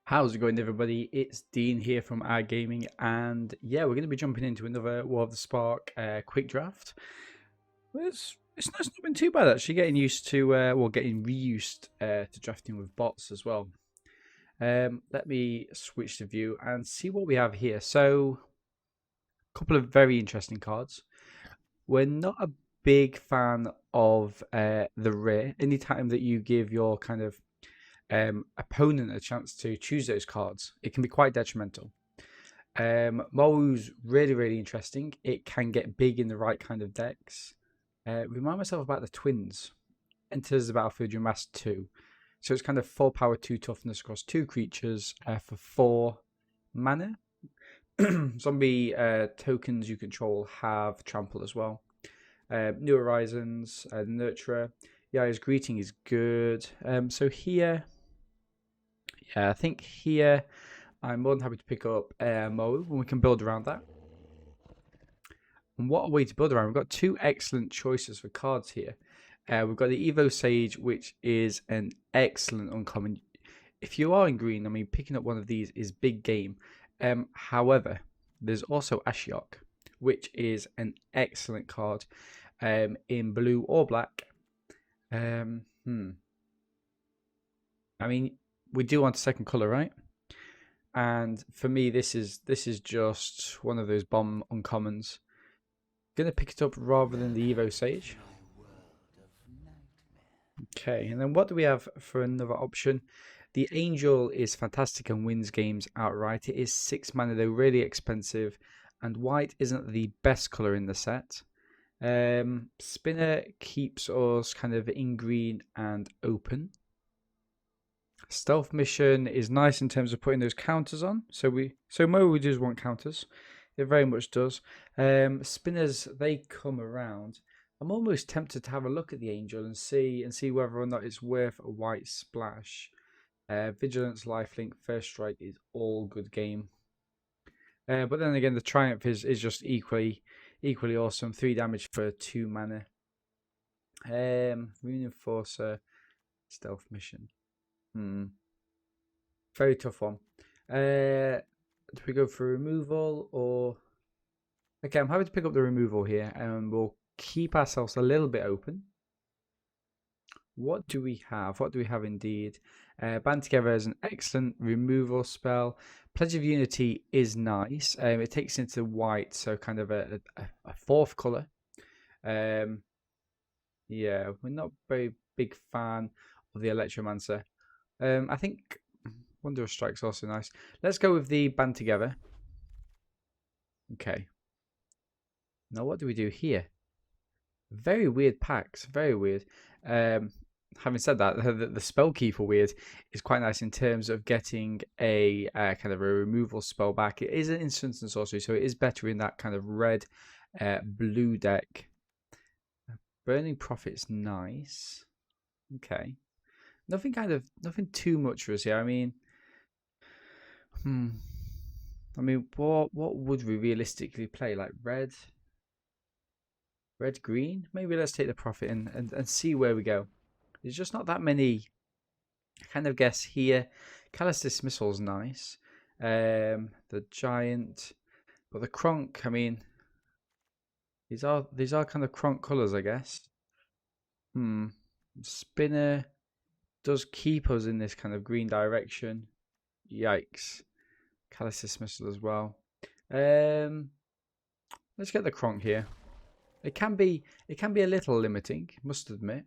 How's it going, everybody? It's Dean here from Our Gaming, and yeah, we're going to be jumping into another War of the Spark quick draft. It's not been too bad actually. Getting used to, getting reused to drafting with bots as well. Let me switch the view and see what we have here. So, a couple of very interesting cards. We're not a big fan of the rare. Anytime that you give your kind of opponent a chance to choose those cards, it can be quite detrimental. Molu's really interesting. It can get big in the right kind of decks. Remind myself about the twins. Enters the battlefield, you mass 2. So it's kind of 4 power, 2 toughness across 2 creatures for 4 mana. Zombie tokens you control have trample as well. New Horizons, Nurturer. Yeah, his greeting is good. So here, yeah, I think here I'm more than happy to pick up Mo, and we can build around that. And what a way to build around. We've got 2 excellent choices for cards here. We've got the Evo Sage, which is an excellent uncommon. If you are in green, I mean, picking up one of these is big game. However, there's also Ashiok, which is an excellent card in blue or black. I mean, we do want a second color, right? And for me, this is just one of those bomb uncommons. Gonna pick it up rather than the Evo Sage. Okay, and then what do we have for another option? The Angel is fantastic and wins games outright. It is 6 mana, though really expensive, and white isn't the best color in the set. Spinner keeps us kind of in green and open. Stealth mission is nice in terms of putting those counters on. So Mo does want counters. It very much does. Spinners, they come around. I'm almost tempted to have a look at the Angel and see whether or not it's worth a white splash. Vigilance, lifelink, first strike is all good game. But then again, the Triumph is just equally awesome. 3 damage for 2 mana. Rune Enforcer, Stealth Mission. Very tough one. Do we go for removal or... Okay, I'm happy to pick up the removal here, and we'll keep ourselves a little bit open. What do we have? What do we have indeed? Band Together is an excellent removal spell. Pledge of Unity is nice. It takes into white, so kind of a 4th colour. Yeah, we're not very big fan of the Electromancer. I think Wanderer Strike's also nice. Let's go with the Band Together. Okay. Now what do we do here? Very weird packs. Very weird. Having said that, the Spellkeeper weird is quite nice in terms of getting a kind of a removal spell back. It is an instant and sorcery, so it is better in that kind of red blue deck. Burning Prophet's nice. Okay. Nothing too much for us here. I mean, what would we realistically play? Like red, green? Maybe let's take the Prophet and see where we go. There's just not that many. I kind of guess here. Callous Dismissal's nice. The Giant, but the Kronk. I mean, these are kind of Kronk colors, I guess. Spinner does keep us in this kind of green direction. Yikes. Callous Dismissal as well. Let's get the Kronk here. It can be a little limiting, must admit.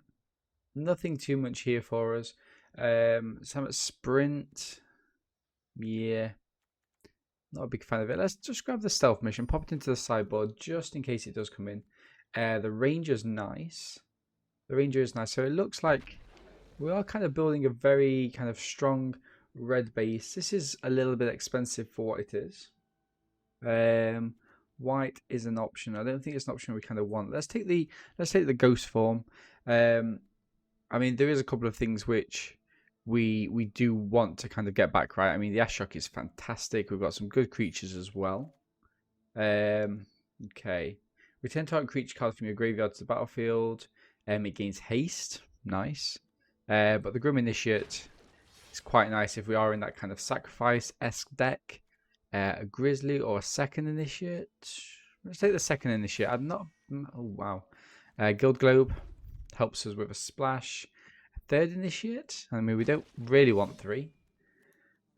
Nothing too much here for us. Some Sprint. Yeah. Not a big fan of it. Let's just grab the Stealth Mission, pop it into the sideboard just in case it does come in. The Ranger's nice. The Ranger is nice. So it looks like we are kind of building a very kind of strong red base. This is a little bit expensive for what it is. White is an option. I don't think it's an option we kind of want. Let's take the ghost form. I mean, there is a couple of things which we do want to kind of get back right. I mean, the Ashiok is fantastic. We've got some good creatures as well. Okay. Return target creature card from your graveyard to the battlefield. It gains haste. Nice. But the Grim Initiate It's quite nice if we are in that kind of sacrifice-esque deck. A Grizzly or a second initiate. Let's take the second initiate. I'm not. Oh wow. Guild Globe helps us with a splash. Third initiate. I mean, we don't really want 3.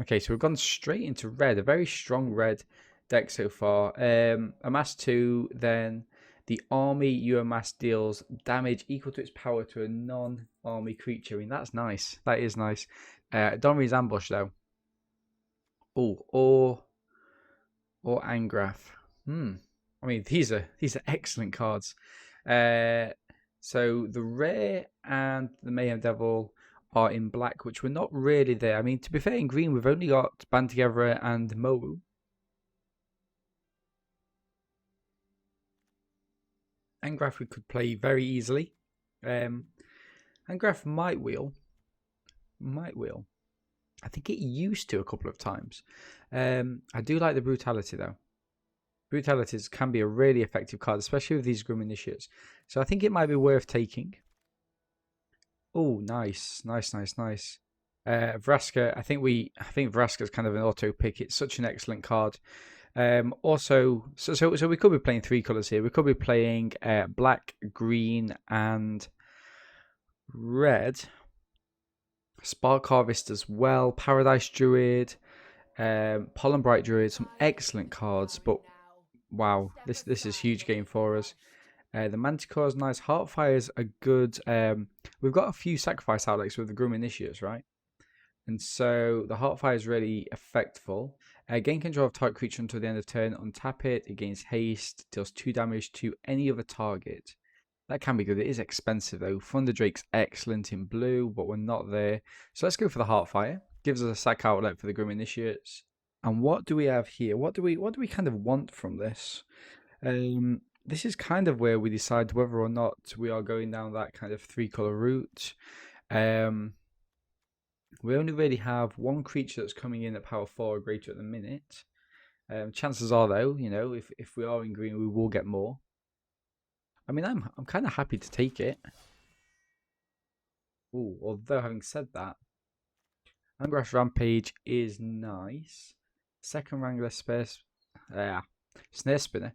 Okay, so we've gone straight into red. A very strong red deck so far. Amass 2, then the army you amass deals damage equal to its power to a non-army creature. I mean, that's nice. That is nice. Donry's Ambush, though. Oh, or Angrath. I mean, these are excellent cards. So the Rare and the Mayhem Devil are in black, which were not really there. I mean, to be fair, in green, we've only got Band Together and Mowu. Angrath we could play very easily. Angrath might wheel. I think it used to a couple of times. I do like the Brutality, though. Brutalities can be a really effective card, especially with these Grim Initiates. So I think it might be worth taking. Oh, nice. Vraska, I think Vraska is kind of an auto pick. It's such an excellent card. Also, so we could be playing 3 colors here. We could be playing black, green, and red. Spark Harvest as well. Paradise Druid, Pollen Bright Druid. Some excellent cards, but wow, this is a huge game for us. The Manticore is nice. Heartfire is a good. We've got a few sacrifice outlets with the Grim Initiates, right? And so the Heartfire is really effectful. Gain control of target creature until the end of turn. Untap it. It gains haste. Deals 2 damage to any other target. That can be good. It is expensive though. Thunder Drake's excellent in blue, but we're not there. So let's go for the Heartfire. Gives us a sack outlet for the Grim Initiates. And what do we have here? What do we kind of want from this? This is kind of where we decide whether or not we are going down that kind of 3-color route. We only really have 1 creature that's coming in at power 4 or greater at the minute. Chances are, though, you know, if we are in green, we will get more. I mean, I'm kind of happy to take it. Ooh, although having said that, Angrath Rampage is nice. Second Wrangler Space, Snare Spinner,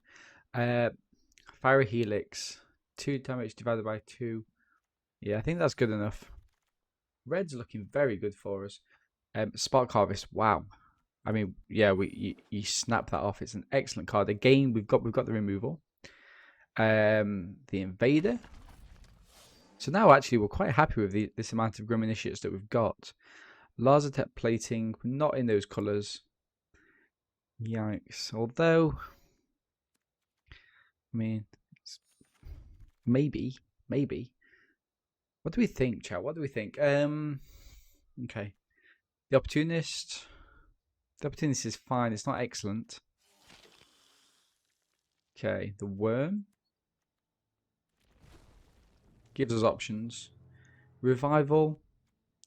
Fire Helix, 2 damage divided by 2. Yeah, I think that's good enough. Red's looking very good for us. Spark Harvest, wow. I mean, yeah, you snap that off. It's an excellent card. Again, we've got the removal. The Invader. So now actually we're quite happy with this amount of Grim Initiates that we've got. Lazartech Plating, not in those colours. Yikes. Although, I mean, maybe. What do we think, chat? What do we think? Okay. The Opportunist. The Opportunist is fine. It's not excellent. Okay. The Worm. Gives us options. Revival.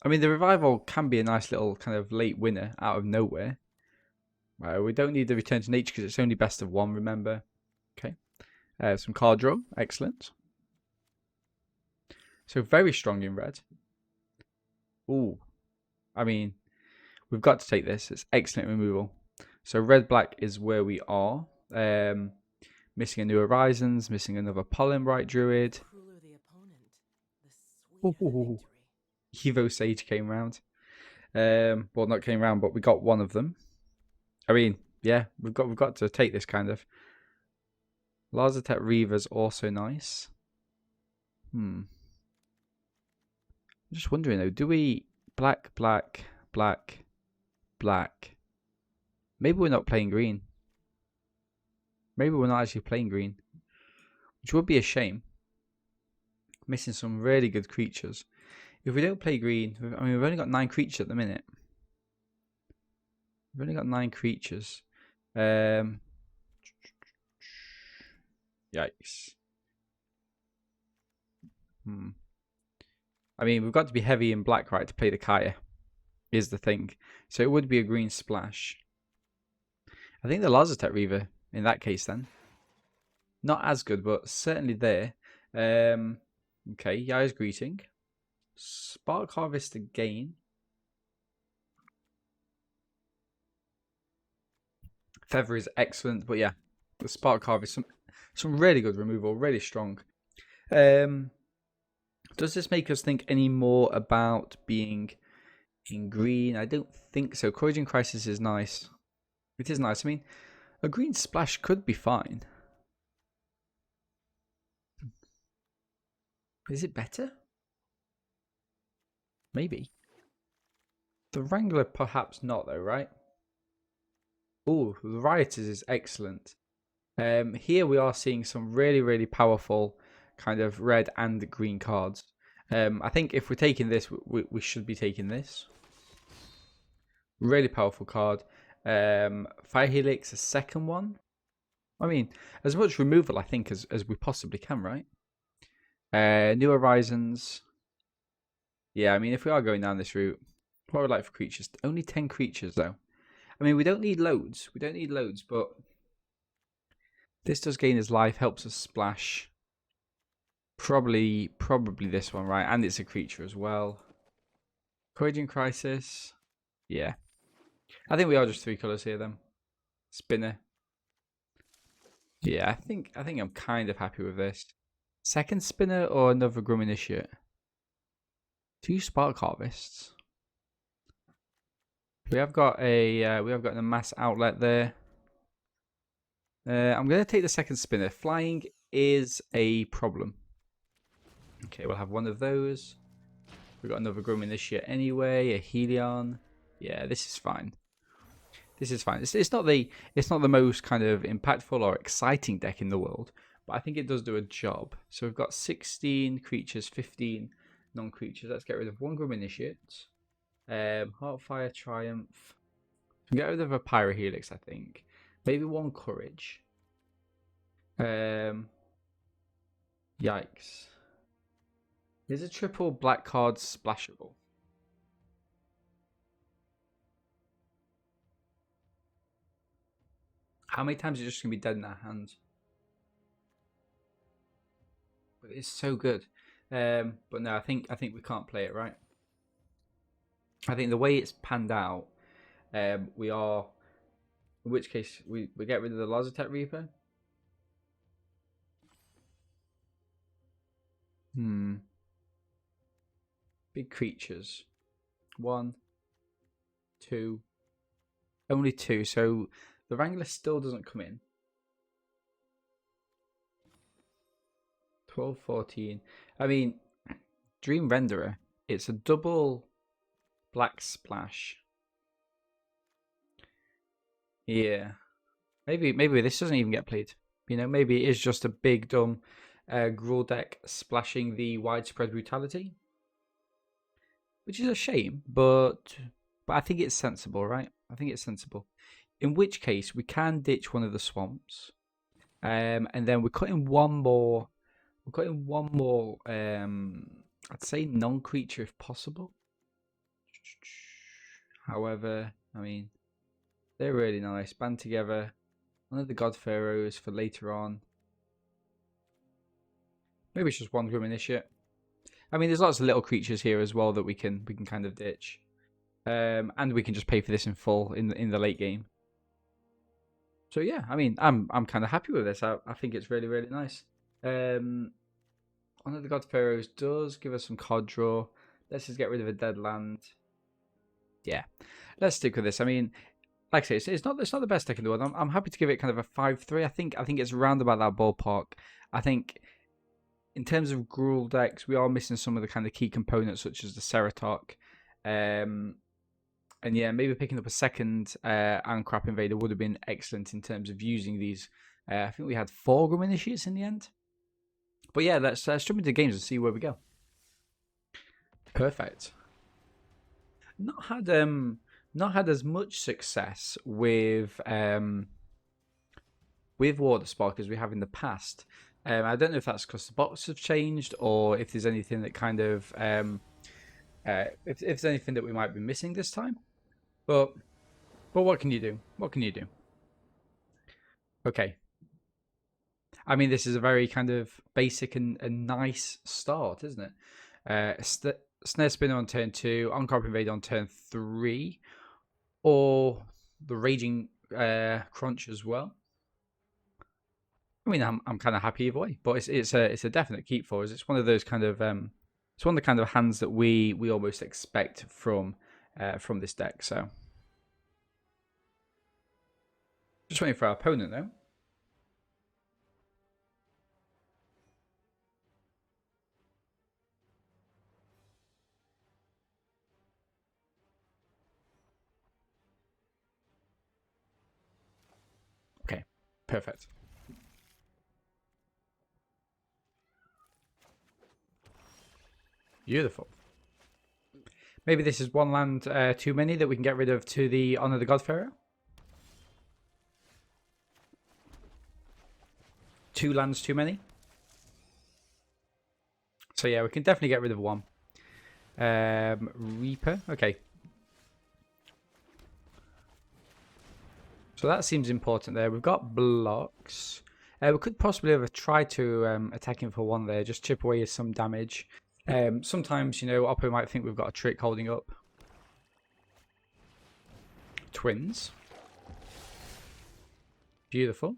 I mean, the Revival can be a nice little kind of late winner out of nowhere. We don't need the Return to Nature because it's only best of 1, remember. Okay. Some card draw. Excellent. So very strong in red. Ooh. I mean, we've got to take this. It's excellent removal. So red-black is where we are. Missing a New Horizons. Missing another Pollen Bright Druid. Ooh. Evo Sage came round. Well, not came round, but we got one of them. I mean, yeah, we've got to take this kind of. Lazartech Reaver's also nice. I'm just wondering though, do we black? Maybe we're not playing green. Maybe we're not actually playing green, which would be a shame. Missing some really good creatures. If we don't play green, I mean, we've only got 9 creatures at the minute. We've only got 9 creatures. Yikes. I mean, we've got to be heavy in black, right, to play the Kaya, is the thing. So it would be a green splash. I think the Lazartech Reaver, in that case, then. Not as good, but certainly there. Okay, Yaya's Greeting. Spark Harvest again. Feather is excellent, but yeah, the Spark Carve is some really good removal, really strong. Does this make us think any more about being in green? I don't think so. Corrosion Crisis is nice. It is nice. I mean, a green splash could be fine. Is it better? Maybe. The Wrangler, perhaps not, though, right? Oh, the Rioters is excellent. Here we are seeing some really, really powerful kind of red and green cards. I think if we're taking this, we should be taking this. Really powerful card. Fire Helix, a second one. I mean, as much removal, I think, as we possibly can, right? New Horizons. Yeah, I mean, if we are going down this route, what would I like for creatures? Only 10 creatures, though. I mean, we don't need loads. We don't need loads, but this does gain his life, helps us splash. Probably this one, right? And it's a creature as well. Corrosion Crisis. Yeah. I think we are just 3 colours here, then. Spinner. Yeah, I think I'm kind of happy with this. Second Spinner or another Grum Initiate? 2 Spark Harvests. We have got a mass outlet there. I'm going to take the second Spinner. Flying is a problem. Okay, we'll have one of those. We've got another Grum Initiate anyway, a Helion. Yeah, this is fine. This is fine. It's not the most kind of impactful or exciting deck in the world, but I think it does do a job. So we've got 16 creatures, 15 non-creatures. Let's get rid of one Grum Initiate. Heartfire Triumph. Get rid of a Pyro Helix, I think. Maybe one Courage. Yikes. Is a triple black card splashable? How many times is it just going to be dead in our hands? But it's so good. But no, I think we can't play it, right? I think the way it's panned out, we are... In which case, we get rid of the Lazotech Reaper. Big creatures. 1, 2. Only 2, so the Wrangler still doesn't come in. 12, 14. I mean, Dream Renderer. It's a double black splash. Yeah. Maybe this doesn't even get played. You know, maybe it is just a big dumb Gruul deck splashing the Widespread Brutality. Which is a shame, but I think it's sensible, right? I think it's sensible. In which case, we can ditch one of the swamps. And then we're cutting one more. We're cutting one more, I'd say non-creature if possible. However, I mean, they're really nice. Band together. One of the God Pharaohs for later on. Maybe it's just one Grim Initiate. I mean, there's lots of little creatures here as well that we can kind of ditch. And we can just pay for this in full in the late game. So yeah, I mean, I'm kind of happy with this. I think it's really, really nice. One of the God Pharaohs does give us some card draw. Let's just get rid of a dead land. Yeah, let's stick with this. I mean, like I say, it's not the best deck in the world. I'm happy to give it kind of a 5-3. I think it's around about that ballpark. I think in terms of Gruul decks, we are missing some of the kind of key components, such as the Ceratok. And yeah, maybe picking up a second Ancrap Invader would have been excellent in terms of using these. I think we had 4 Grum Initiates in the end. But yeah, let's jump into games and see where we go. Perfect. Not had as much success with Water Spark as we have in the past. I don't know if that's because the bots have changed or if there's anything that kind of if there's anything that we might be missing this time. But what can you do? What can you do? Okay. I mean, this is a very kind of basic and nice start, isn't it? Snare Spinner on turn 2, Uncrop Invader on turn 3, or the Raging crunch as well. I mean, I'm kind of happy either way, but it's a definite keep for us. It's one of those kind of it's one of the kind of hands that we almost expect from this deck. So just waiting for our opponent though. Okay, perfect. Beautiful. Maybe this is one land too many that we can get rid of to the Honor the Godfarer. 2 lands too many. So yeah, we can definitely get rid of 1. Reaper, okay. So that seems important there. We've got blocks. We could possibly have tried to attack him for 1 there, just chip away some damage. Sometimes, you know, Oppo might think we've got a trick holding up. Twins. Beautiful.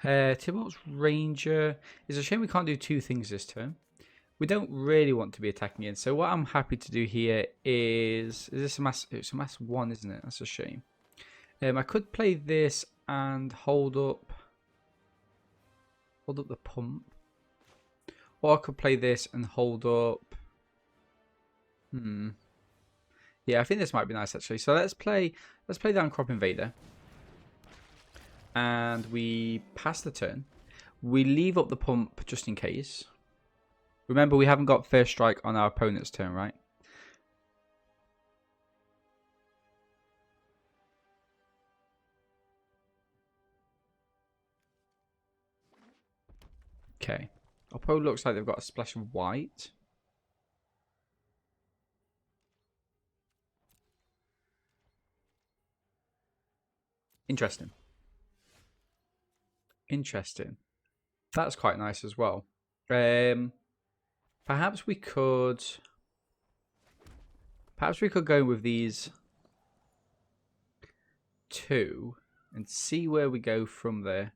Tybalt's Ranger. It's a shame we can't do 2 things this turn. We don't really want to be attacking in. So what I'm happy to do here is this a mass? It's a mass 1, isn't it? That's a shame. I could play this and hold up the pump. Or I could play this and hold up. Yeah, I think this might be nice actually. So let's play down Crop Invader. And we pass the turn. We leave up the pump just in case. Remember, we haven't got first strike on our opponent's turn, right? Okay. Oppo looks like they've got a splash of white. Interesting. Interesting. That's quite nice as well. Perhaps we could go with these 2 and see where we go from there.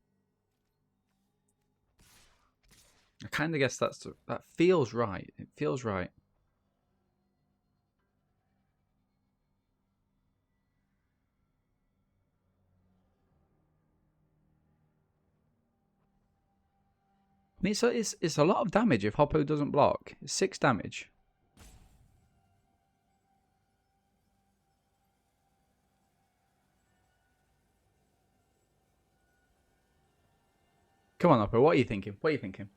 I kind of guess that feels right. It feels right. I mean, it's a lot of damage if Hoppo doesn't block. It's 6 damage. Come on, Hoppo. What are you thinking? What are you thinking?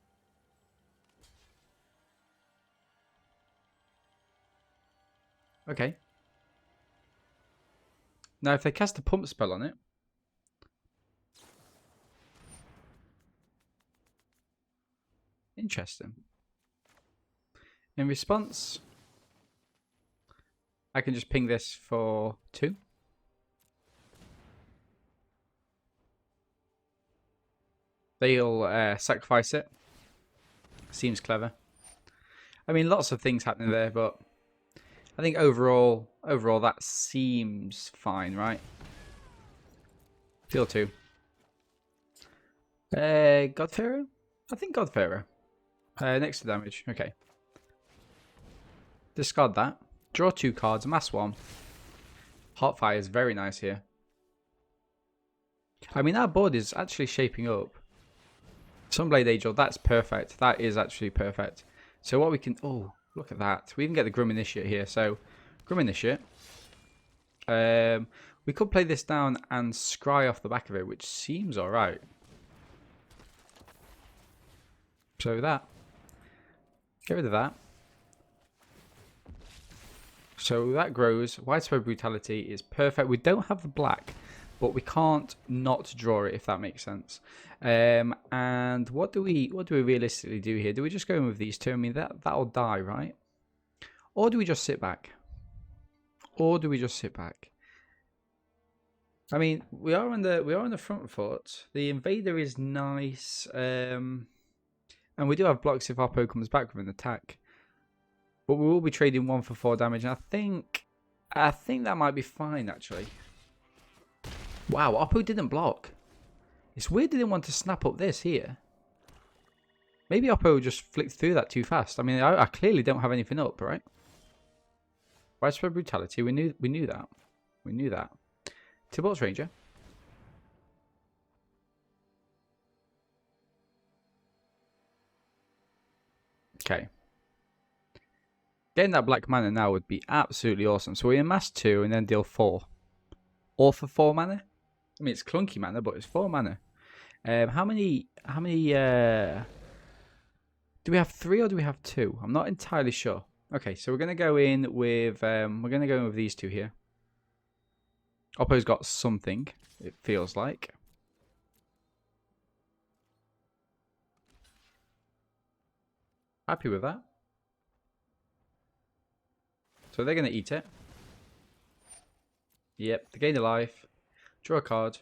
Okay. Now, if they cast a pump spell on it, interesting. In response, I can just ping this for 2. They'll sacrifice it. Seems clever. I mean, lots of things happening there, but I think overall that seems fine, right? Feel 2. Godfarer? I think Godfarer. Next to damage. Okay. Discard that. Draw 2 cards. Mass 1. Hotfire is very nice here. I mean, our board is actually shaping up. Sunblade Angel, that's perfect. That is actually perfect. So what we can... Oh, look at that. We even get the Grim Initiate here. So, Grim Initiate. We could play this down and scry off the back of it, which seems alright. So that. Get rid of that. So that grows. Widespread Brutality is perfect. We don't have the black, but we can't not draw it, if that makes sense. And what do we realistically do here? Do we just go in with these 2? I mean, that'll die, right? Or do we just sit back? I mean, we are on the front foot. The Invader is nice, and we do have blocks if Oppo comes back with an attack. But we will be trading 1 for 4 damage, and I think that might be fine actually. Wow, Oppo didn't block. It's weird they didn't want to snap up this here. Maybe Oppo just flicked through that too fast. I mean, I clearly don't have anything up, right? Widespread brutality. We knew that. We knew that. Tibalt's Ranger. Okay. Getting that black mana now would be absolutely awesome. So we amass 2 and then deal 4. Or for 4 mana. I mean, it's clunky mana, but it's 4 mana. How many do we have 3 or do we have 2? I'm not entirely sure. Okay, so we're gonna go in with these 2 here. Oppo's got something, it feels like. Happy with that. So they're gonna eat it. Yep, they gain a life. Draw a card.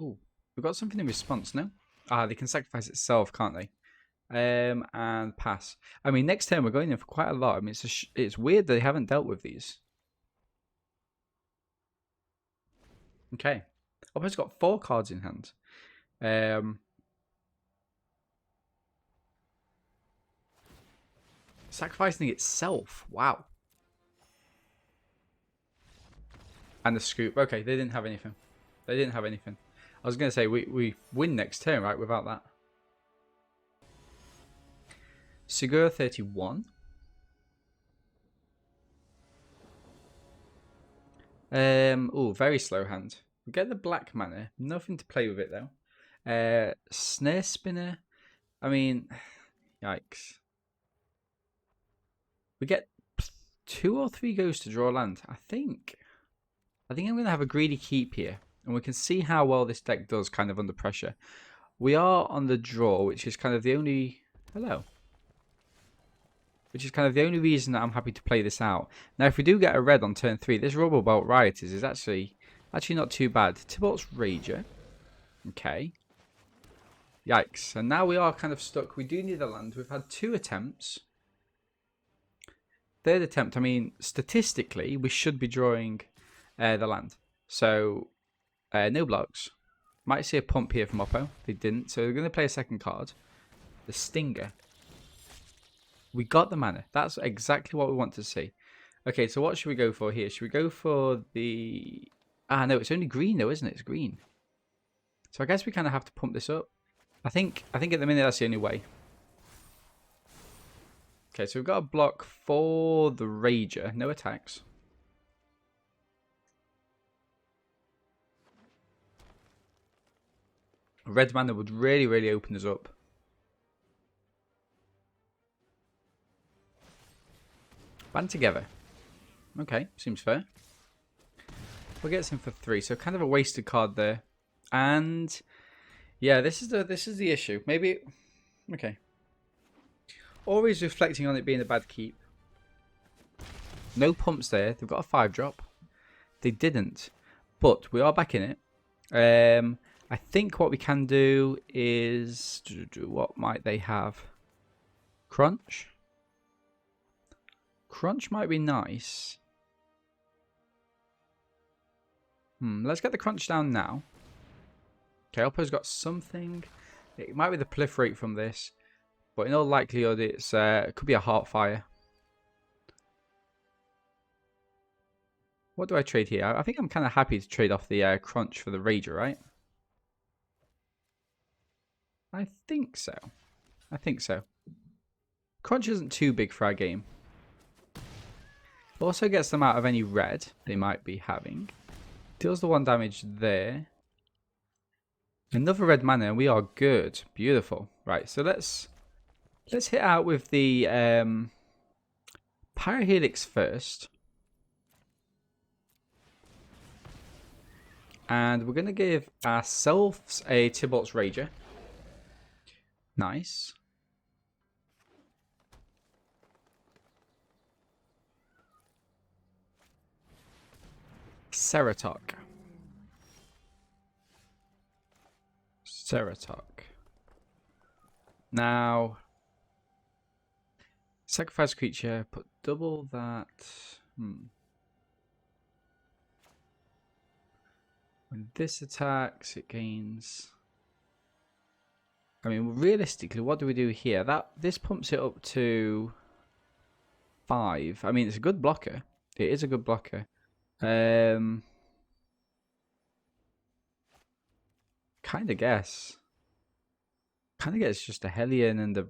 Ooh, we've got something in response now. Ah, they can sacrifice itself, can't they? And pass. I mean, next turn we're going in for quite a lot. I mean, it's weird they haven't dealt with these. Okay. Oppo's got 4 cards in hand. Sacrificing itself. Wow. And the scoop. Okay, they didn't have anything. They didn't have anything. I was going to say, we win next turn, right, without that. Segura 31. Oh, very slow hand. We get the black mana. Nothing to play with it, though. Snare Spinner. I mean, yikes. We get 2 or 3 goes to draw land. I think I'm going to have a greedy keep here. And we can see how well this deck does kind of under pressure. We are on the draw, which is kind of the only... Hello. Which is kind of the only reason that I'm happy to play this out. Now, if we do get a red on turn 3, this Rubble Belt Rioters is actually not too bad. Tibalt's Rager. Okay. Yikes. And now we are kind of stuck. We do need a land. We've had 2 attempts. Third attempt, I mean, statistically, we should be drawing the land. So, no blocks. Might see a pump here from Oppo. They didn't. So, they're going to play a second card. The Stinger. We got the mana. That's exactly what we want to see. Okay, so what should we go for here? Should we go for the... Ah, no, it's only green though, isn't it? It's green. So I guess we kind of have to pump this up. I think at the minute that's the only way. Okay, so we've got a block for the Rager. No attacks. Red mana would really, really open us up. Band together. Okay, seems fair. We'll get some for 3, so kind of a wasted card there. And yeah, this is the issue. Maybe okay. Always reflecting on it being a bad keep. No pumps there. They've got a 5-drop. They didn't, but we are back in it. I think what we can do is what might they have? Crunch. Crunch might be nice. Let's get the crunch down now. Okay, Oppo's got something. It might be the proliferate from this, but in all likelihood, it could be a Heartfire. What do I trade here? I think I'm kind of happy to trade off the crunch for the Rager, right? I think so. I think so. Crunch isn't too big for our game. Also gets them out of any red they might be having. Deals the 1 damage there. Another red mana and we are good. Beautiful. Right, so let's hit out with the Pyrohelix first. And we're going to give ourselves a Tibalt's Rager. Nice. Ceratok. Now, sacrifice creature, put double that. When this attacks, it gains... I mean, realistically, what do we do here? This pumps it up to 5. I mean, it's a good blocker. It is a good blocker. Kind of guess. Kind of guess just a Hellion and a...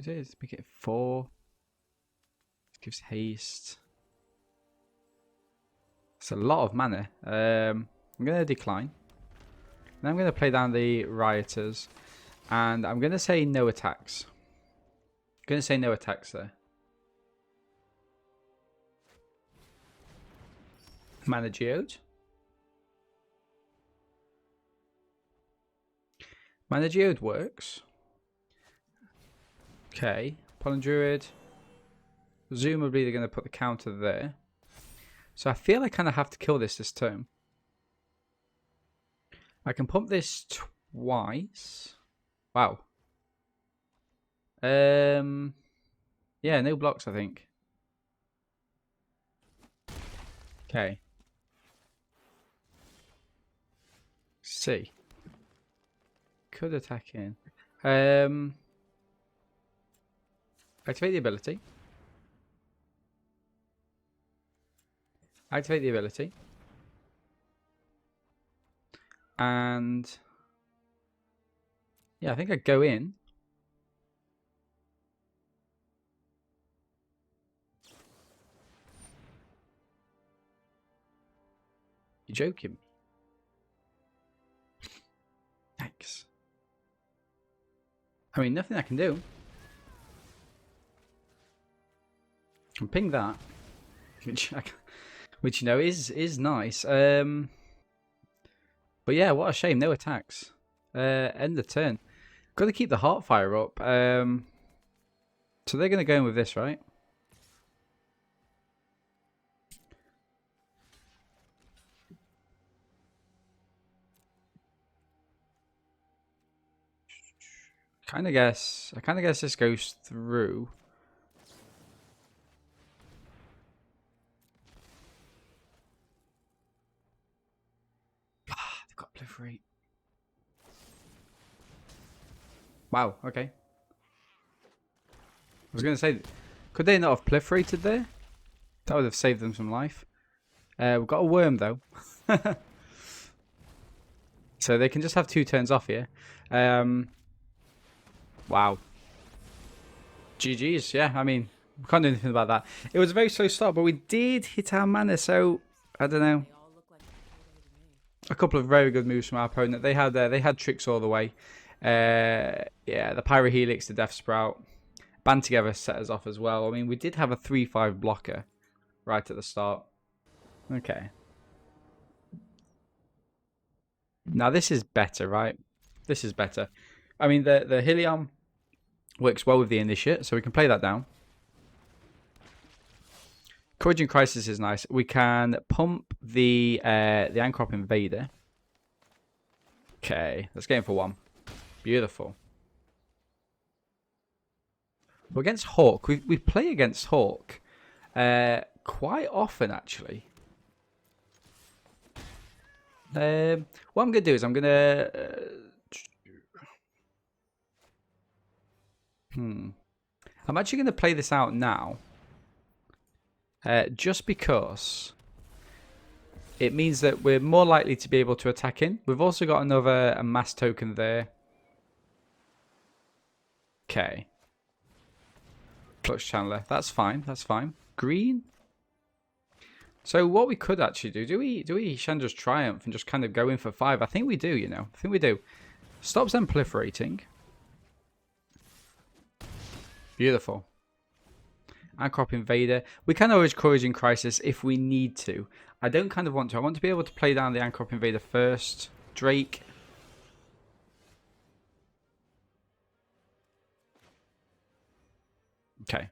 Let's make it 4. Gives haste. It's a lot of mana. I'm going to decline. And I'm going to play down the Rioters. And I'm going to say no attacks. I'm going to say no attacks there. Mana Geode. Mana Geode works. Okay. Pollen Druid. Presumably they're going to put the counter there. So I feel I kind of have to kill this turn. I can pump this twice. Wow. Yeah, no blocks, I think. Okay. C. Could attack in. Activate the ability. Activate the ability. And yeah, I think I go in. You're joking. Thanks. I mean, nothing I can do. I can ping that. Which you know is nice. But yeah, what a shame. No attacks. End the turn. Got to keep the Heartfire up. So they're going to go in with this, right? I kind of guess this goes through. They've got proliferate. Wow, okay. I was going to say, could they not have proliferated there? That would have saved them some life. We've got a worm, though. So they can just have 2 turns off here. Wow. GG's, yeah. I mean, we can't do anything about that. It was a very slow start, but we did hit our mana, so I don't know. A couple of very good moves from our opponent. They had tricks all the way. Yeah, the Pyrohelix, the Death Sprout, band together set us off as well. I mean, we did have a 3/5 blocker right at the start. Okay. Now this is better, right? This is better. I mean, the Helion works well with the Initiate, so we can play that down. Encouraging Crisis is nice. We can pump the Ancrop Invader. Okay, let's get him for 1. Beautiful. We're against Hawk. We play against Hawk quite often, actually. What I'm going to do is I'm going to... I'm actually going to play this out now. Just because it means that we're more likely to be able to attack in. We've also got a mass token there. Okay. Clutch Channeler. That's fine. That's fine. Green. So what we could actually do we Chandra's Triumph and just kind of go in for 5? I think we do, you know. I think we do. Stops them proliferating. Beautiful. Ancrop Invader. We can always Encouraging Crisis if we need to. I don't kind of want to. I want to be able to play down the Ancrop Invader first. Drake. Okay.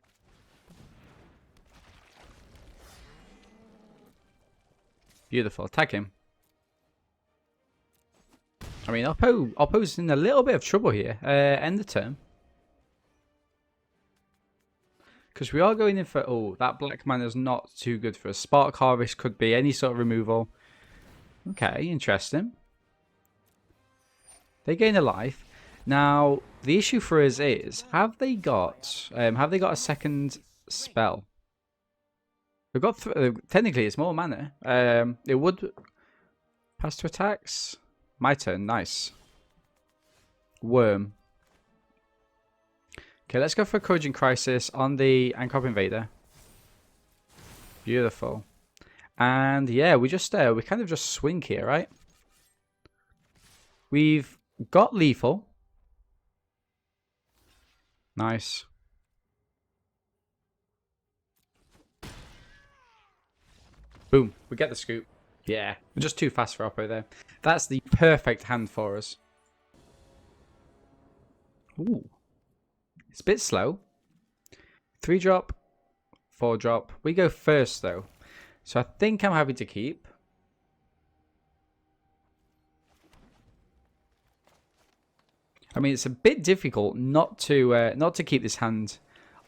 Beautiful. Attack him. I mean, Oppo's in a little bit of trouble here. End the turn. Because we are going in for... Oh, that black mana is not too good for us. Spark Harvest could be any sort of removal. Okay, interesting. They gain a life. Now, the issue for us is, have they got a second spell? We've got... technically, it's more mana. It would... Pass to attacks. My turn. Nice. Worm. Okay, let's go for Encouraging Crisis on the Ancrop Invader. Beautiful. And yeah, we kind of just swing here, right? We've got Lethal. Nice. Boom. We get the scoop. Yeah, we're just too fast for Oppo there. That's the perfect hand for us. Ooh. It's a bit slow. 3-drop, 4-drop. We go first, though. So I think I'm happy to keep. I mean, it's a bit difficult not to keep this hand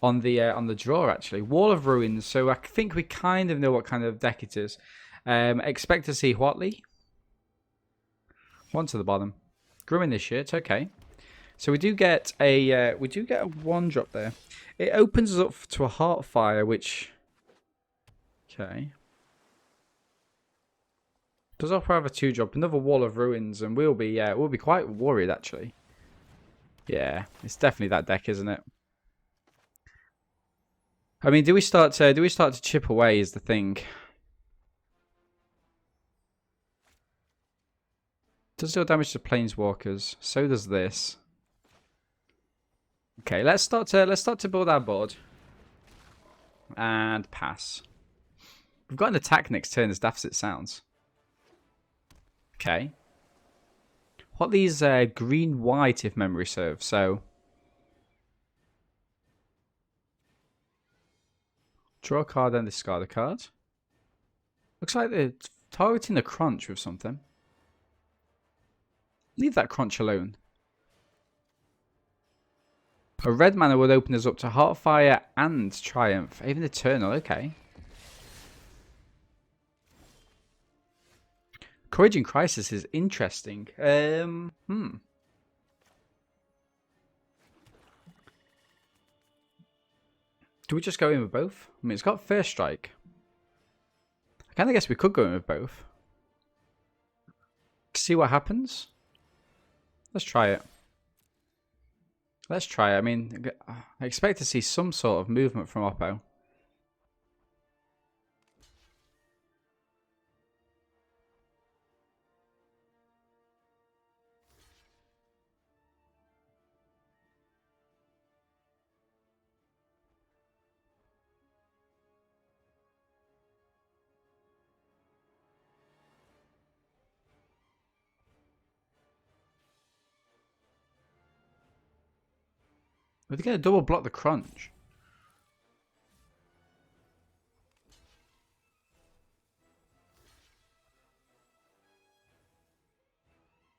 on the draw, actually. Wall of Ruins. So I think we kind of know what kind of deck it is. Expect to see Whatley. One to the bottom. Grim Initiate, okay. So we do get a 1-drop there. It opens us up to a Heartfire, which okay. Does offer have a 2-drop, another Wall of Ruins, and we'll be quite worried actually. Yeah, it's definitely that deck, isn't it? I mean, do we start to chip away is the thing. Does deal damage to planeswalkers. So does this. Okay, let's start to build our board. And pass. We've got an attack next turn, as daft as it sounds. Okay. What these green-white, if memory serves. So draw a card and discard a card. Looks like they're targeting the crunch with something. Leave that crunch alone. A red mana would open us up to Heartfire and Triumph. Even Eternal, okay. Encouraging Crisis is interesting. Do we just go in with both? I mean, it's got First Strike. I kind of guess we could go in with both. See what happens. Let's try it. Let's try it. I mean, I expect to see some sort of movement from Oppo. Are they going to double block the crunch?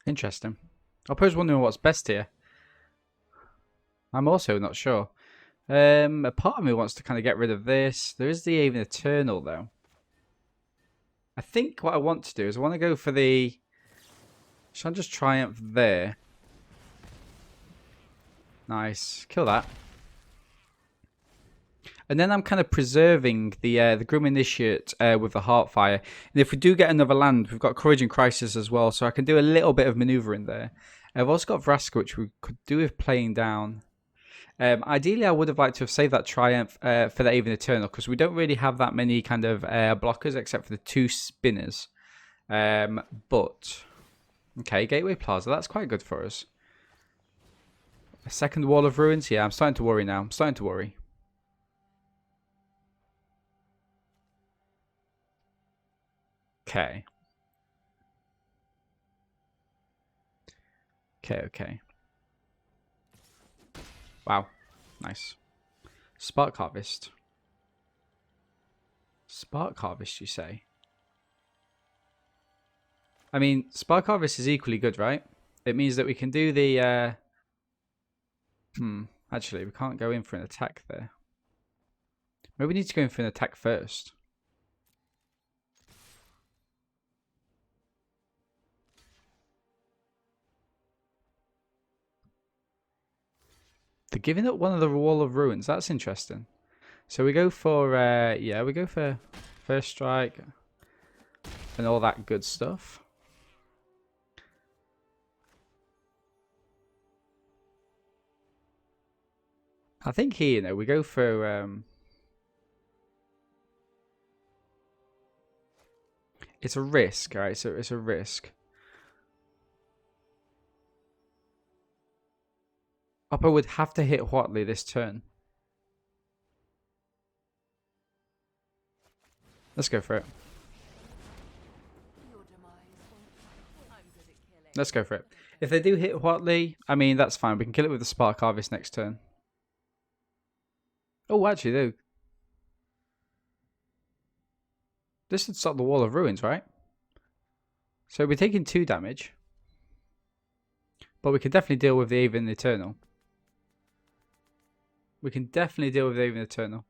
Interesting. Oppo's wondering what's best here. I'm also not sure. A part of me wants to kind of get rid of this. There is the even Eternal though. I think what I want to do is I want to go for the... Shall I just Triumph there? Nice. Kill that. And then I'm kind of preserving the Grim Initiate with the Heartfire. And if we do get another land, we've got Encouraging Crisis as well, so I can do a little bit of manoeuvring there. I've also got Vraska, which we could do with playing down. Ideally, I would have liked to have saved that Triumph for that even Eternal, because we don't really have that many kind of blockers except for the 2 spinners. But, okay, Gateway Plaza, that's quite good for us. A second Wall of Ruins? Yeah, I'm starting to worry now. I'm starting to worry. Okay. Okay. Wow. Nice. Spark Harvest. Spark Harvest, you say? I mean, Spark Harvest is equally good, right? It means that we can do the... Actually, we can't go in for an attack there. Maybe we need to go in for an attack first. They're giving up one of the Wall of Ruins. That's interesting. So we go for, yeah, we go for first strike and all that good stuff. I think here, you know, we go for, it's a risk, right? So it's a risk. Oppo would have to hit Huatley this turn. Let's go for it. Let's go for it. If they do hit Huatley, I mean, that's fine. We can kill it with the Spark Harvest next turn. Oh, actually, though. This would stop the Wall of Ruins, right? So we're taking 2 damage. But we can definitely deal with the Even Eternal. We can definitely deal with the Even Eternal.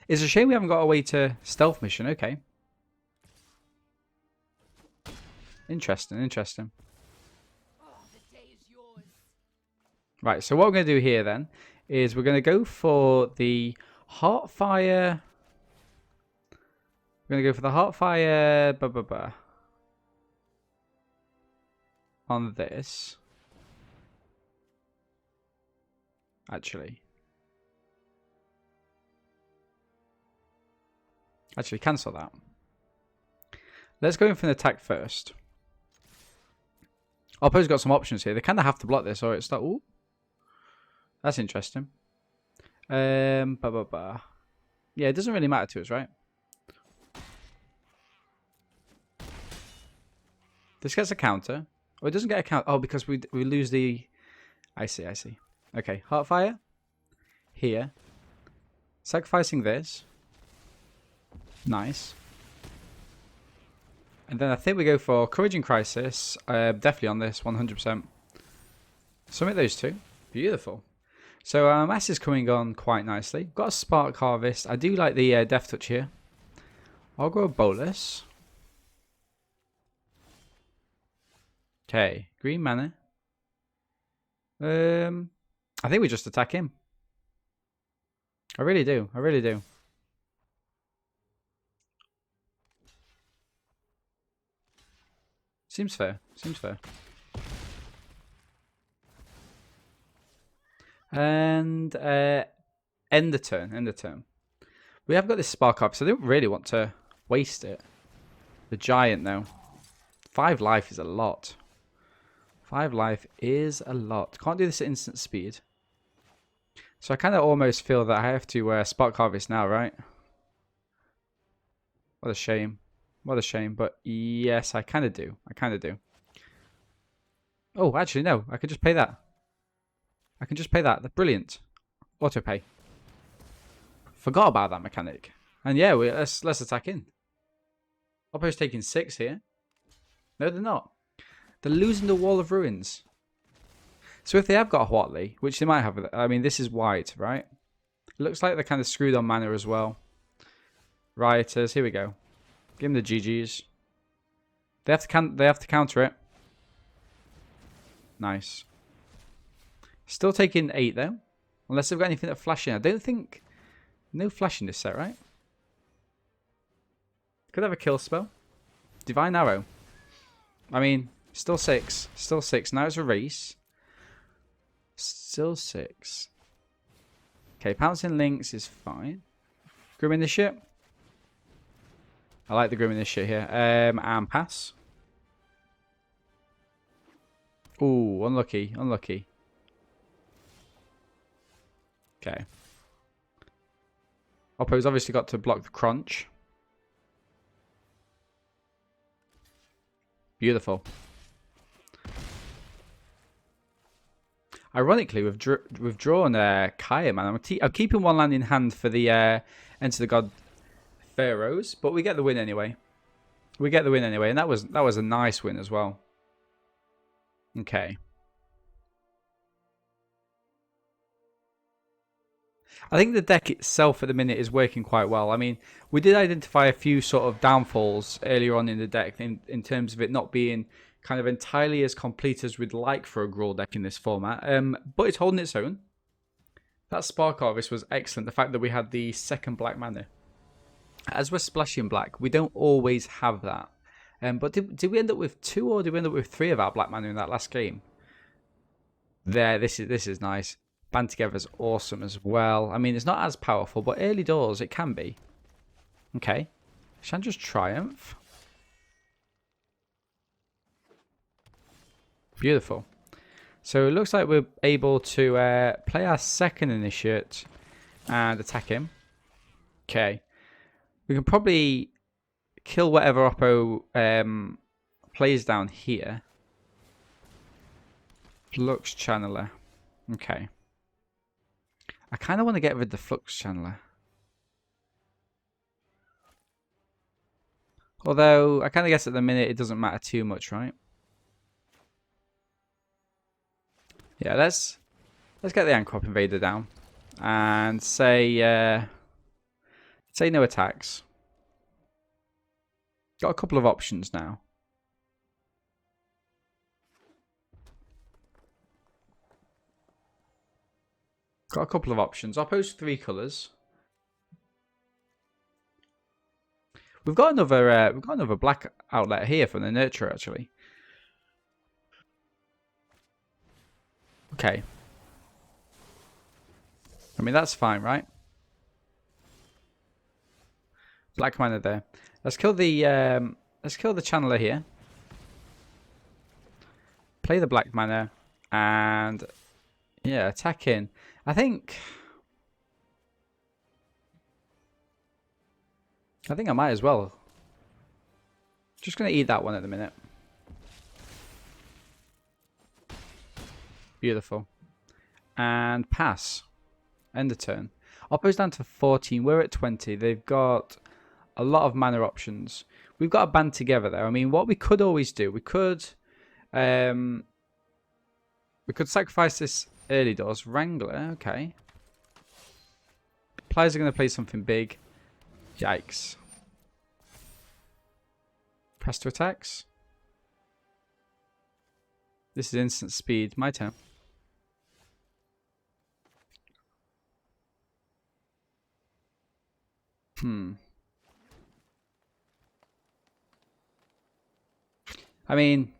It's a shame we haven't got a way to stealth mission. Okay. Interesting, interesting. Right, so what we're going to do here then is we're going to go for the Heartfire. We're going to go for the Heartfire on this. Actually, cancel that. Let's go in for an attack first. Oppo's got some options here. They kind of have to block this, or it's like, ooh, that's interesting. Yeah, it doesn't really matter to us, right? This gets a counter. Oh, it doesn't get a counter. Oh, because we lose the. I see. Okay, Heartfire. Here. Sacrificing this. Nice. And then I think we go for Courage and Crisis. Definitely on this, 100%. Submit those 2. Beautiful. So our mass is coming on quite nicely. Got a Spark Harvest. I do like the Death Touch here. I'll go a Bolus. Okay, green mana. I think we just attack him. I really do. Seems fair. And end the turn. We have got this Spark up, so I don't really want to waste it. The Giant, though. 5 life is a lot. 5 life is a lot. Can't do this at instant speed. So I kind of almost feel that I have to Spark Harvest now, right? What a shame. But yes, I kind of do. Oh, actually, no. I can just pay that. That's brilliant. Auto pay. Forgot about that mechanic. And yeah, let's attack in. Oppo's taking 6 here. No, they're not. They're losing the Wall of Ruins. So if they have got a Huatley, which they might have, I mean, this is white, right? It looks like they're kind of screwed on mana as well. Rioters, here we go. Give them the GGs. They have to counter it. Nice. Still taking 8 though. Unless they've got anything that flashing. I don't think. No flash in this set, right? Could have a kill spell. Divine Arrow. I mean, still 6. Now it's a race. Still 6. Okay, Pouncing Lynx is fine. Grim Initiate. I like the Grim Initiate here. And pass. Ooh, unlucky. Okay. Oppo's obviously got to block the crunch. Beautiful. Ironically, we've drawn Kaya, man. I'm keeping 1 land in hand for the Enter the God Pharaohs, but we get the win anyway. And that was a nice win as well. Okay. I think the deck itself at the minute is working quite well. I mean, we did identify a few sort of downfalls earlier on in the deck in terms of it not being kind of entirely as complete as we'd like for a Gruul deck in this format. But it's holding its own. That Spark Harvest was excellent. The fact that we had the second black mana. As we're splashing black, we don't always have that. But did we end up with 2 or did we end up with 3 of our black mana in that last game? There, this is nice. Band Together is awesome as well. I mean, it's not as powerful, but early doors it can be. Okay. Chandra's Triumph. Beautiful. So it looks like we're able to play our second Initiate and attack him. Okay. We can probably kill whatever Oppo plays down here. Flux Channeler. Okay. I kind of want to get rid of the Flux Channeler. Although, I kind of guess at the minute it doesn't matter too much, right? Yeah, let's get the Ancrop Invader down. And say no attacks. Got a couple of options now. Got a couple of options. Oppo's 3 colours. We've got another black outlet here from the Nurturer actually. Okay. I mean that's fine, right? Black mana there. Let's kill the channeler here. Play the black mana and yeah, attack in. I think I might as well. Just gonna eat that one at the minute. Beautiful. And pass. End the turn. Oppo's down to 14. We're at 20. They've got a lot of mana options. We've got a band together there. I mean, what we could always do, we could sacrifice this early doors. Wrangler, okay. Players are going to play something big. Yikes. Press to attacks. This is instant speed. My turn. I mean,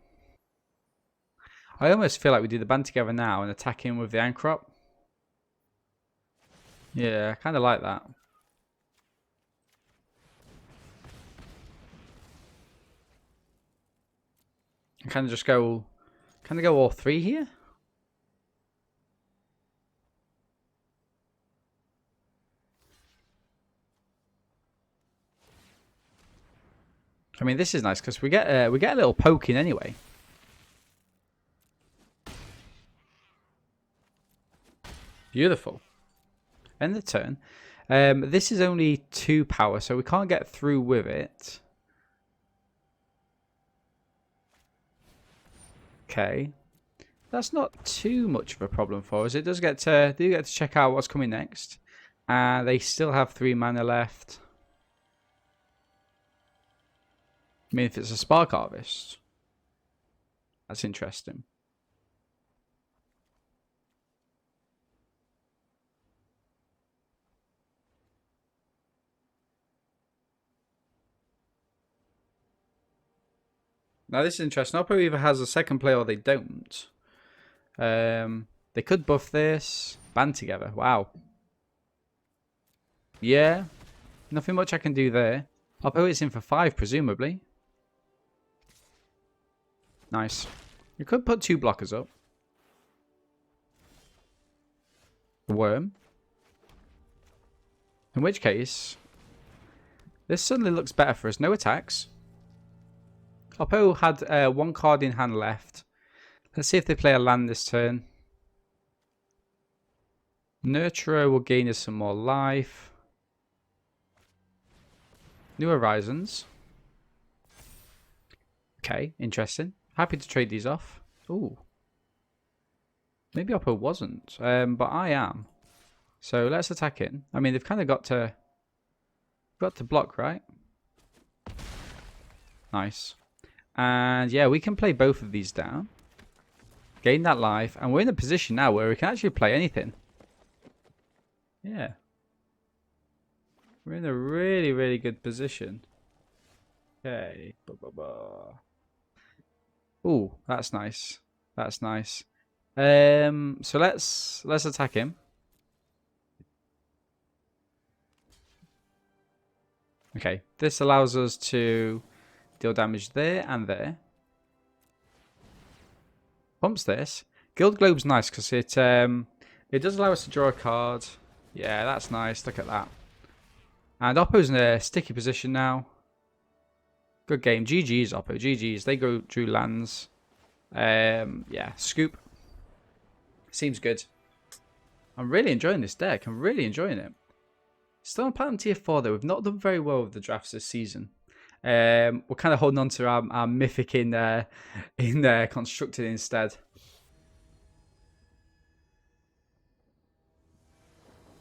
I almost feel like we do the band together now and attack him with the Ancrop. Yeah, I kind of like that. I kind of just go, all 3 here. I mean, this is nice because we get a little poking anyway. Beautiful. End the turn. This is only 2 power, so we can't get through with it. Okay, that's not too much of a problem for us. It does get to check out what's coming next, and they still have 3 mana left. I mean, if it's a Spark Harvest, that's interesting. Now this is interesting. Oppo either has a second play or they don't. They could buff this. Band together. Wow. Yeah. Nothing much I can do there. Oppo is in for 5, presumably. Nice. You could put 2 blockers up. Worm. In which case, this suddenly looks better for us. No attacks. Oppo had 1 card in hand left. Let's see if they play a land this turn. Nurturer will gain us some more life. New Horizons. Okay, interesting. Happy to trade these off. Ooh. Maybe Oppo wasn't, but I am. So let's attack in. I mean, they've kind of got to block, right? Nice. And yeah, we can play both of these down. Gain that life. And we're in a position now where we can actually play anything. Yeah. We're in a really, really good position. Okay. Ooh, that's nice. That's nice. So let's attack him. Okay. This allows us to deal damage there and there. Pumps this. Guild Globe's nice because it does allow us to draw a card. Yeah, that's nice. Look at that. And Oppo's in a sticky position now. Good game. GG's, Oppo. GG's. They drew lands. Yeah, scoop. Seems good. I'm really enjoying this deck. I'm really enjoying it. Still on Platinum Tier 4 though. We've not done very well with the drafts this season. We're kind of holding on to our mythic in constructed instead.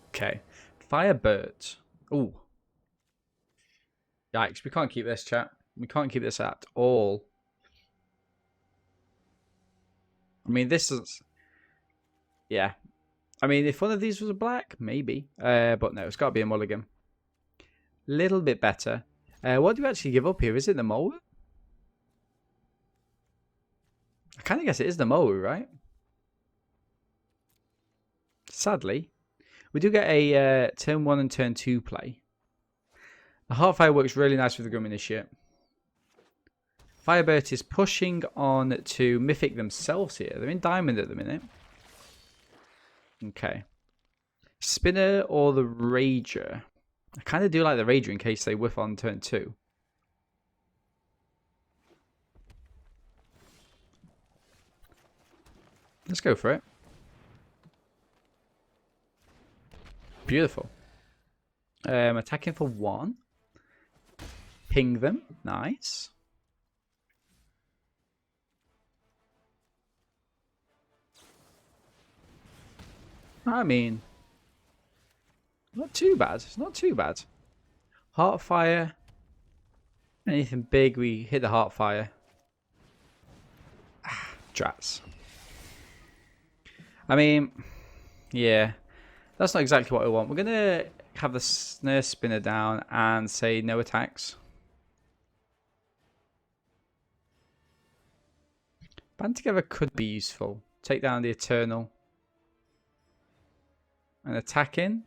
Okay. Firebird. Ooh. Yikes, we can't keep this, chat. We can't keep this at all. I mean, this is... Yeah. I mean, if one of these was a black, maybe. But no, it's got to be a mulligan. Little bit better. What do we actually give up here? Is it the Mowu? I kind of guess it is the Mowu, right? Sadly. We do get a turn 1 and turn 2 play. The Heartfire works really nice with the Grim Initiate. Firebird is pushing on to Mythic themselves here. They're in Diamond at the minute. Okay. Spinner or the Rager? I kind of do like the Rager in case they whiff on turn 2. Let's go for it. Beautiful. Attacking for 1. Ping them. Nice. I mean, not too bad. It's not too bad. Heartfire. Anything big, we hit the Heartfire. Drats. I mean, yeah. That's not exactly what I want. We're going to have the Snare Spinner down and say no attacks. Band together could be useful. Take down the Eternal. And attacking?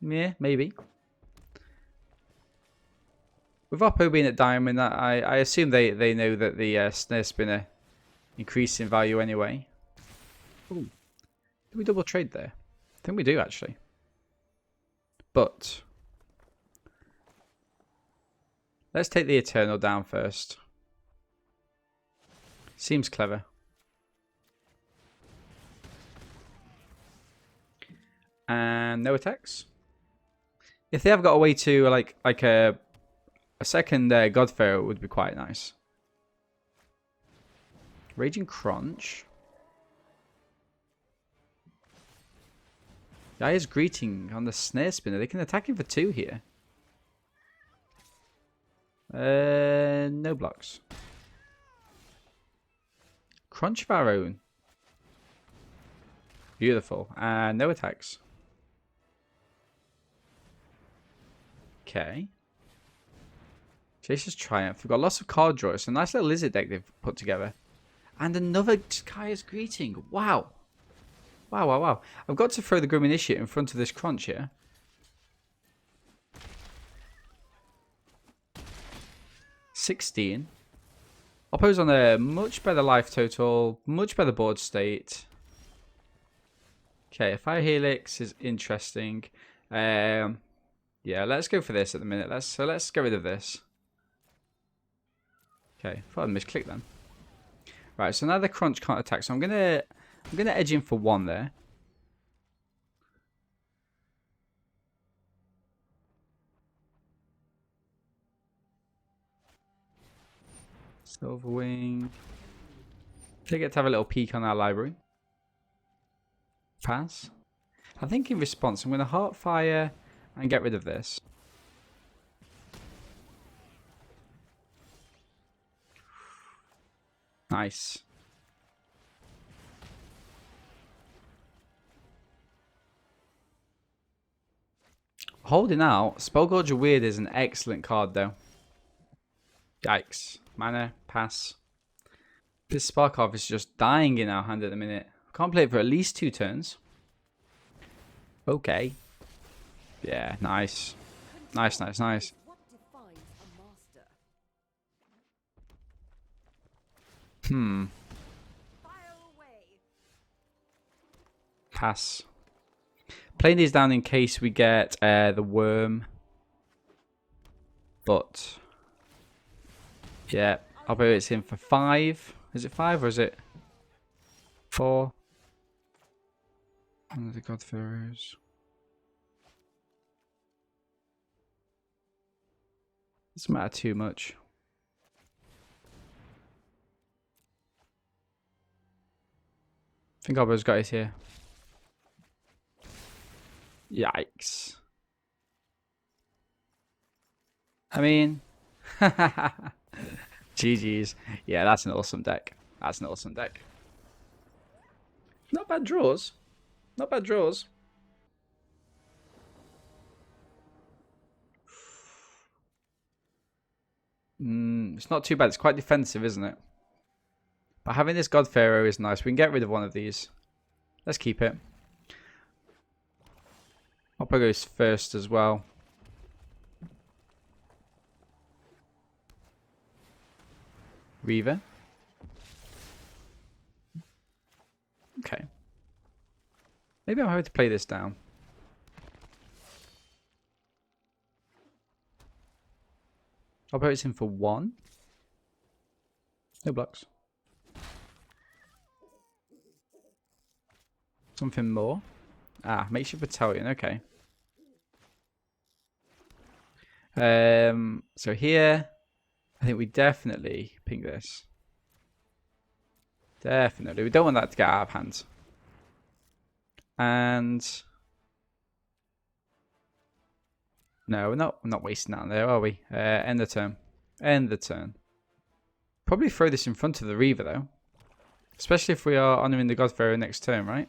Yeah, maybe. With Oppo being at Diamond, I assume they know that the Snare Spinner increased in value anyway. Ooh. Do we double trade there? I think we do, actually. But let's take the Eternal down first. Seems clever. And no attacks. If they have got a way to like a second Godfair, it would be quite nice. Raging Crunch. Gaya's Greeting on the Snare Spinner. They can attack him for 2 here. No blocks. Crunch of our own. Beautiful. And no attacks. Okay. Chaser's Triumph. We've got lots of card draw. It's a nice little lizard deck they've put together. And another Gaya's Greeting. Wow. Wow, wow, wow. I've got to throw the Grim Initiate in front of this Crunch here. $16. Oppo's on a much better life total, much better board state. Okay, Fire Helix is interesting. Yeah, let's go for this at the minute. Let's get rid of this. Okay, thought I misclicked then. Right, so now the Crunch can't attack, so I'm gonna edge in for 1 there. Silverwing. They get to have a little peek on our library. Pass. I think in response, I'm going to Heartfire and get rid of this. Nice. Holding out. Spellgorger Weird is an excellent card, though. Yikes. Mana, pass. This Spark Harvest is just dying in our hand at the minute. Can't play it for at least 2 turns. Okay. Yeah, nice. Nice, nice, nice. Pass. Playing these down in case we get the worm. But yeah, I'll bet it's in for 5. Is it 5 or is it 4? One of the God-Pharaohs. Doesn't matter too much. I think Gobbo's got it here. Yikes. I mean, GG's. Yeah, that's an awesome deck. That's an awesome deck. Not bad draws. Not bad draws. It's not too bad. It's quite defensive, isn't it? But having this God Pharaoh is nice. We can get rid of one of these. Let's keep it. Oppo goes first as well. Reaver. Okay. Maybe I'm happy to play this down. Oppo is in for 1. No blocks. Something more. Ah, makeshift battalion. Okay. So here, I think we definitely ping this. Definitely. We don't want that to get out of hand. And no, we're not wasting that there, are we? End the turn. End the turn. Probably throw this in front of the Reaver though. Especially if we are honouring the God Pharaoh next turn, right?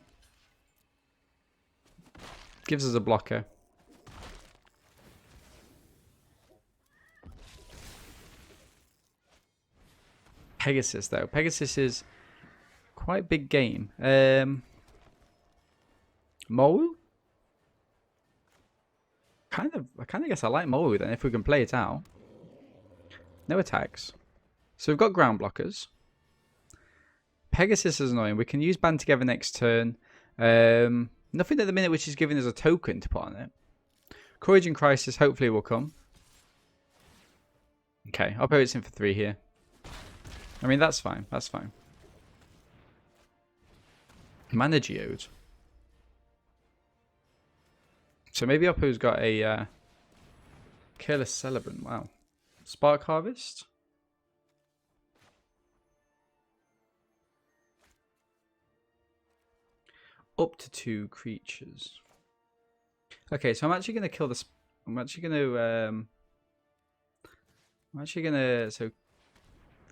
Gives us a blocker. Pegasus though. Pegasus is quite big game. Mole? I kind of guess I like Mole then if we can play it out. No attacks. So we've got ground blockers. Pegasus is annoying. We can use Band Together next turn. Nothing at the minute which is giving us a token to put on it. Courage and Crisis hopefully will come. Okay, I'll put it in for 3 here. I mean, that's fine. That's fine. Mana Geode. So maybe Oppo's got a Careless Celebrant. Wow. Spark Harvest. Up to 2 creatures. Okay, so I'm actually going to kill this. I'm actually going to so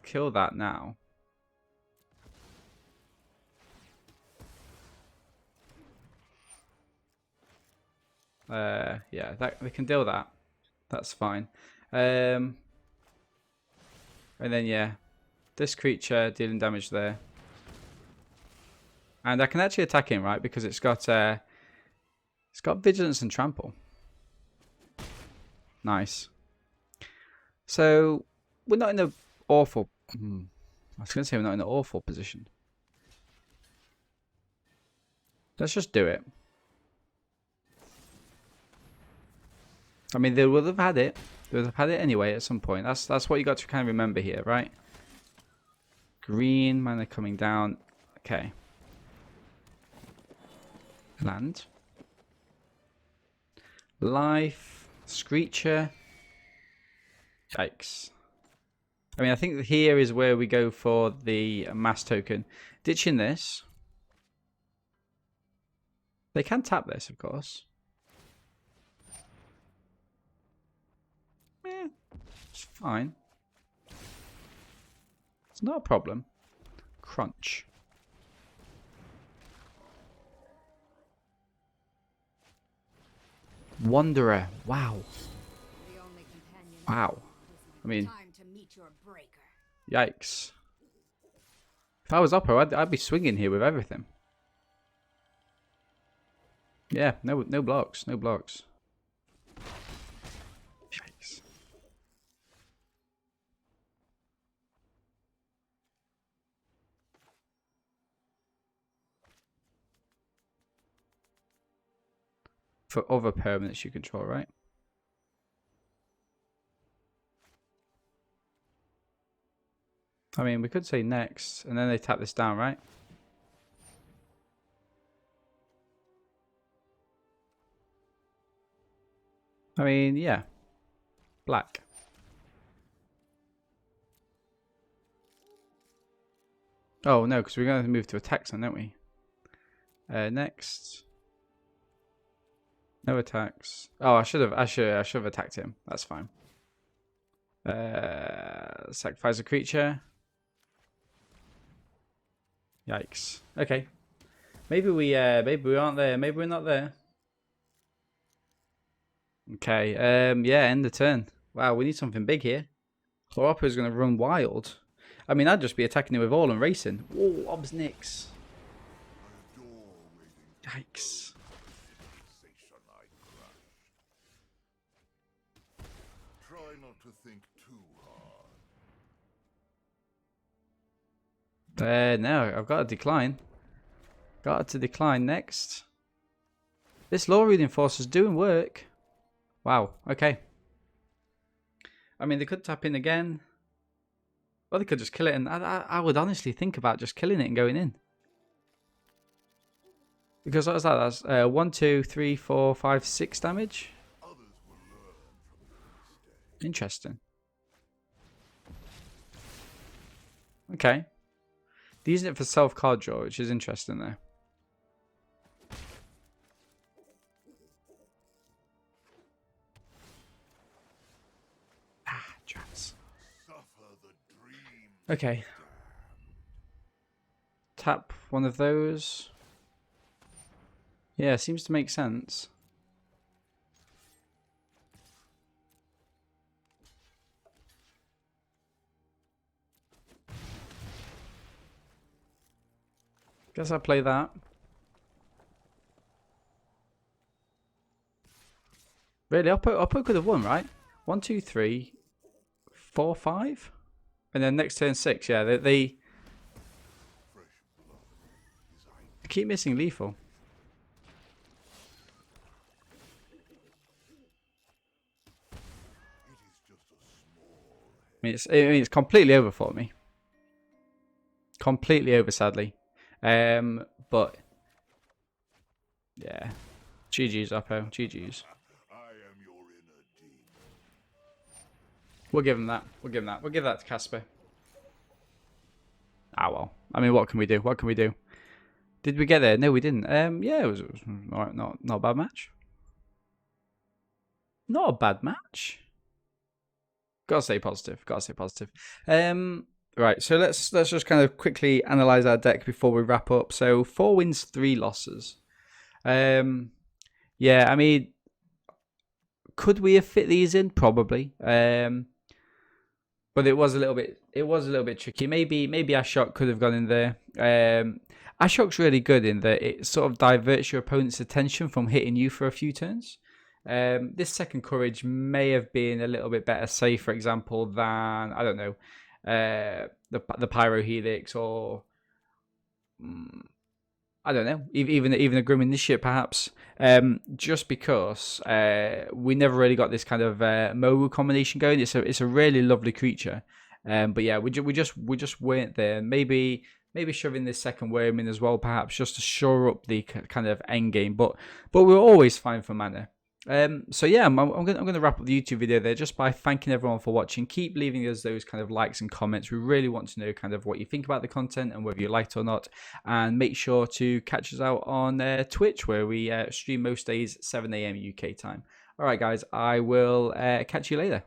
kill that now. Yeah, that we can deal with that. That's fine. And then yeah, this creature dealing damage there. And I can actually attack him, right? Because it's got vigilance and trample. Nice. So we're not in an awful. I was going to say we're not in an awful position. Let's just do it. I mean, they would have had it. They would have had it anyway at some point. That's what you got to kind of remember here, right? Green mana coming down. Okay. Land. Life. Screecher. Yikes. I mean, I think here is where we go for the mass token. Ditching this. They can tap this, of course. Yeah, it's fine. It's not a problem. Crunch. Wanderer. Wow. Wow. I mean, yikes. If I was Oppo, I'd be swinging here with everything. Yeah, no blocks, no blocks. Yikes. For other permanents you control, right? I mean, we could say next, and then they tap this down, right? I mean, yeah. Black. Oh, no, because we're going to move to attacks then, don't we? Next. No attacks. Oh, I should have attacked him. That's fine. Sacrifice a creature. Yikes. Okay. Maybe we aren't there. Maybe we're not there. Okay. Yeah, end the turn. Wow, we need something big here. Chloropa's gonna run wild. I mean, I'd just be attacking it with all and racing. Whoa, Obs Nix. Yikes. Try not to think too hard. No, I've got to decline. Got to decline next. This law reading force is doing work. Wow, okay. I mean, they could tap in again. Or they could just kill it, and I would honestly think about just killing it and going in. Because what was that? That's 1, 2, 3, 4, 5, 6 damage. Interesting. Okay. They're using it for self-card draw, which is interesting there. Ah, drats. Okay. Tap one of those. Yeah, seems to make sense. Guess I'll play that. Really, Oppo could have won, right? 1, 2, 3, 4, 5? And then next turn 6, yeah, they keep missing lethal. I mean, it's completely over for me. Completely over, sadly. But yeah, GG's Oppo, GG's. We'll give him that. We'll give him that. We'll give that to Casper. Ah well. I mean, what can we do? What can we do? Did we get there? No, we didn't. Yeah, it was not a bad match. Not a bad match. Gotta stay positive. Gotta stay positive. Right, so let's just kind of quickly analyze our deck before we wrap up. So 4 wins, 3 losses. Yeah, I mean, could we have fit these in? Probably. But it was a little bit tricky. Maybe Ashok could have gone in there. Ashok's really good in that it sort of diverts your opponent's attention from hitting you for a few turns. This second courage may have been a little bit better, say for example, than I don't know, the Pyro Helix or I don't know, even a Grim Initiate perhaps. Just because we never really got this kind of Moru combination going. It's a really lovely creature, but yeah, we just weren't there. Maybe shoving this second worm in as well, perhaps just to shore up the kind of end game. But we're always fine for mana. So yeah, I'm gonna wrap up the YouTube video there just by thanking everyone for watching. Keep leaving us those kind of likes and comments. We really want to know kind of what you think about the content and whether you liked it or not. And make sure to catch us out on Twitch, where we stream most days 7 a.m. UK time. All right, guys, I will catch you later.